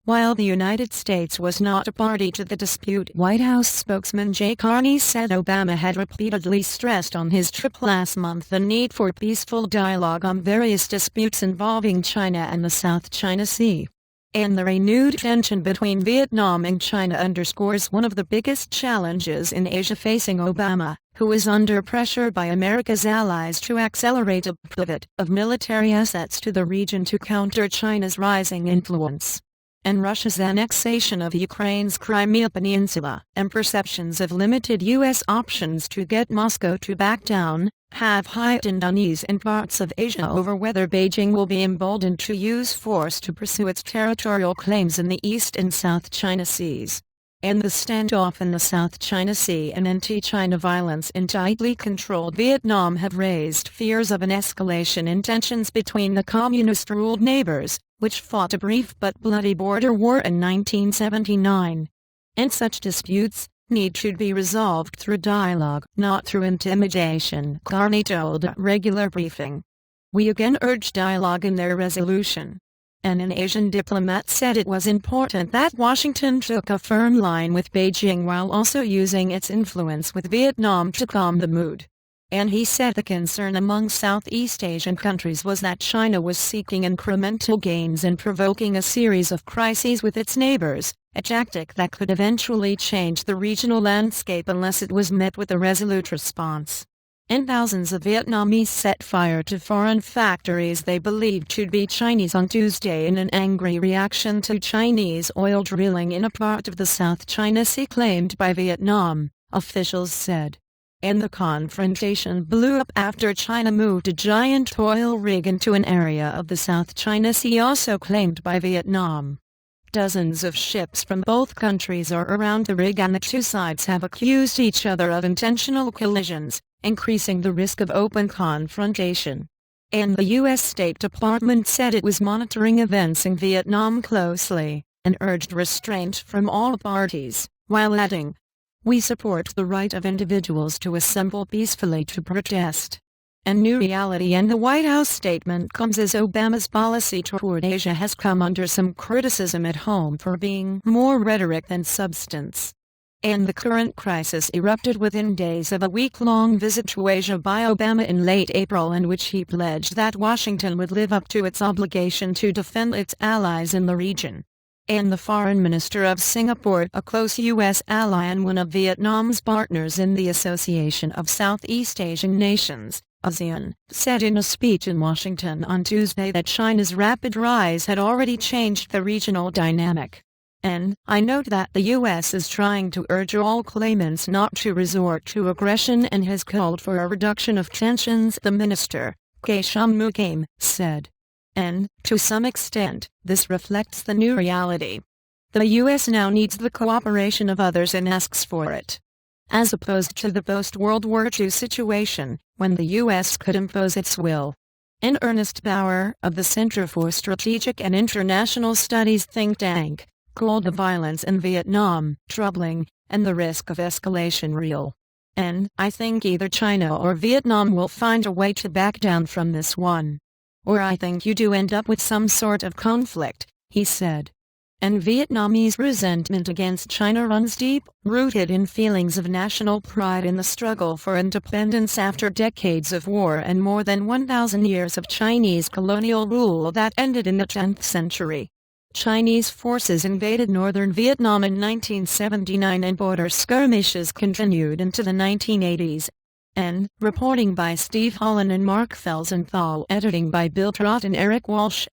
While the United States was not a party to the dispute, White House spokesman Jay Carney said Obama had repeatedly stressed on his trip last month the need for peaceful dialogue on various disputes involving China and the South China Sea. And the renewed tension between Vietnam and China underscores one of the biggest challenges in Asia facing Obama, who is under pressure by America's allies to accelerate a pivot of military assets to the region to counter China's rising influence, and Russia's annexation of Ukraine's Crimea peninsula, and perceptions of limited U.S. options to get Moscow to back down, have heightened unease in parts of Asia over whether Beijing will be emboldened to use force to pursue its territorial claims in the East and South China Seas. And the standoff in the South China Sea and anti-China violence in tightly controlled Vietnam have raised fears of an escalation in tensions between the communist-ruled neighbors, which fought a brief but bloody border war in 1979. And such disputes need to be resolved through dialogue, not through intimidation, Carney told a regular briefing. We again urge dialogue in their resolution. And an Asian diplomat said it was important that Washington took a firm line with Beijing while also using its influence with Vietnam to calm the mood. And he said the concern among Southeast Asian countries was that China was seeking incremental gains and provoking a series of crises with its neighbors, a tactic that could eventually change the regional landscape unless it was met with a resolute response. And thousands of Vietnamese set fire to foreign factories they believed to be Chinese on Tuesday in an angry reaction to Chinese oil drilling in a part of the South China Sea claimed by Vietnam, officials said. And the confrontation blew up after China moved a giant oil rig into an area of the South China Sea also claimed by Vietnam. Dozens of ships from both countries are around the rig and the two sides have accused each other of intentional collisions, increasing the risk of open confrontation. And the U.S. State Department said it was monitoring events in Vietnam closely, and urged restraint from all parties, while adding, "We support the right of individuals to assemble peacefully to protest." A new reality and the White House statement comes as Obama's policy toward Asia has come under some criticism at home for being more rhetoric than substance. And the current crisis erupted within days of a week-long visit to Asia by Obama in late April in which he pledged that Washington would live up to its obligation to defend its allies in the region. And the foreign minister of Singapore, a close U.S. ally and one of Vietnam's partners in the Association of Southeast Asian Nations, ASEAN, said in a speech in Washington on Tuesday that China's rapid rise had already changed the regional dynamic. And I note that the U.S. is trying to urge all claimants not to resort to aggression and has called for a reduction of tensions, the minister, Kay Shanmugam, said. And, to some extent, this reflects the new reality. The U.S. now needs the cooperation of others and asks for it. As opposed to the post-World War II situation, when the U.S. could impose its will. And Ernest Bauer, of the Center for Strategic and International Studies think tank, called the violence in Vietnam troubling, and the risk of escalation real. And I think either China or Vietnam will find a way to back down from this one. Or I think you do end up with some sort of conflict, he said. And Vietnamese resentment against China runs deep, rooted in feelings of national pride in the struggle for independence after decades of war and more than 1,000 years of Chinese colonial rule that ended in the 10th century. Chinese forces invaded northern Vietnam in 1979 and border skirmishes continued into the 1980s. And, reporting by Steve Holland and Mark Felsenthal, editing by Bill Trott and Eric Walsh.